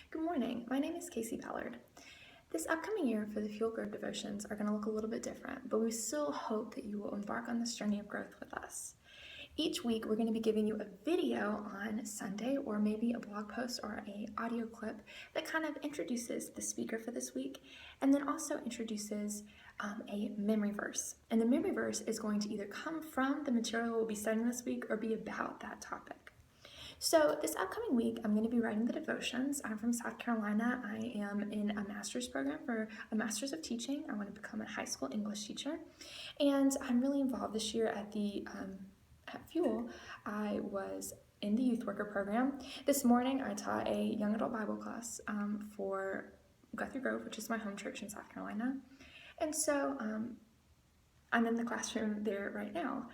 Good morning. My name is Cayce Ballard. This upcoming year for the Fuel Growth devotions are going to look a little bit different, but we still hope that you will embark on this journey of growth with us. Each week, we're going to be giving you a video on Sunday, or maybe a blog post or an audio clip that kind of introduces the speaker for this week, and then also introduces a memory verse. And the memory verse is going to either come from the material we'll be studying this week or be about that topic. So this upcoming week, I'm going to be writing the devotions. I'm from South Carolina. I am in a master's program for a master's of teaching. I want to become a high school English teacher. And I'm really involved this year at at Fuel. I was in the youth worker program. This morning, I taught a young adult Bible class for Guthrie Grove, which is my home church in South Carolina. And so I'm in the classroom there right now.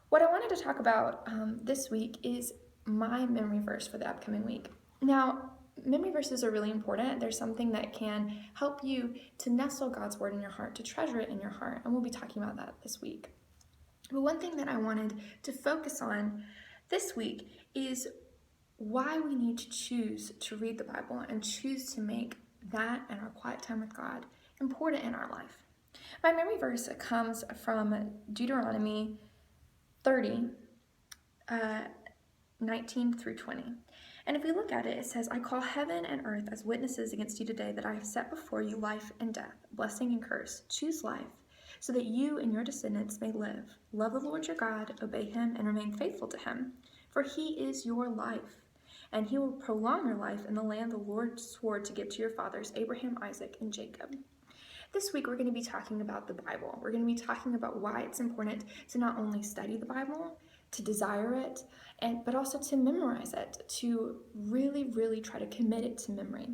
What I wanted to talk about this week is my memory verse for the upcoming week. Now, memory verses are really important. They're something that can help you to nestle God's word in your heart, to treasure it in your heart, and we'll be talking about that this week. But one thing that I wanted to focus on this week is why we need to choose to read the Bible and choose to make that and our quiet time with God important in our life. My memory verse comes from Deuteronomy 30, 19 through 20. And if we look at it, it says, I call heaven and earth as witnesses against you today that I have set before you life and death, blessing and curse. Choose life, so that you and your descendants may live. Love the Lord your God, obey him, and remain faithful to him. For he is your life, and he will prolong your life in the land the Lord swore to give to your fathers, Abraham, Isaac, and Jacob. This week, we're going to be talking about the Bible. We're going to be talking about why it's important to not only study the Bible, to desire it, but also to memorize it, to really try to commit it to memory.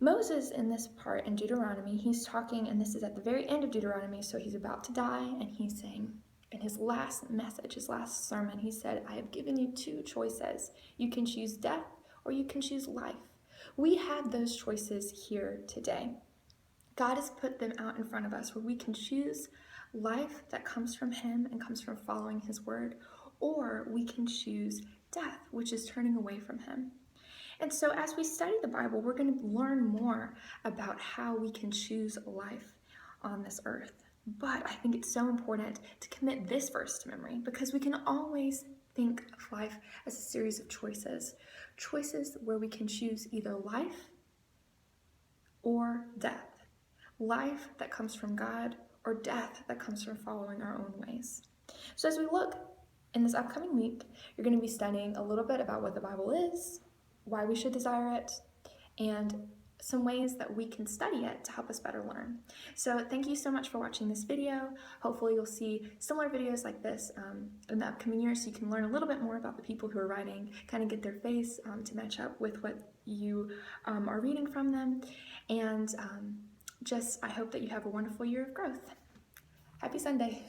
Moses, in this part in Deuteronomy, he's talking, and this is at the very end of Deuteronomy, so he's about to die, and he's saying, in his last message, his last sermon, he said, I have given you two choices. You can choose death or you can choose life. We have those choices here today. God has put them out in front of us where we can choose life that comes from him and comes from following his word, or we can choose death, which is turning away from him. And so as we study the Bible, we're going to learn more about how we can choose life on this earth. But I think it's so important to commit this verse to memory, because we can always think of life as a series of choices. Choices where we can choose either life or death. Life that comes from God, or death that comes from following our own ways. So as we look in this upcoming week, you're going to be studying a little bit about what the Bible is, why we should desire it, and some ways that we can study it to help us better learn. So thank you so much for watching this video. Hopefully you'll see similar videos like this in the upcoming year, so you can learn a little bit more about the people who are writing, kind of get their face to match up with what you are reading from them. And I hope that you have a wonderful year of growth. Happy Sunday.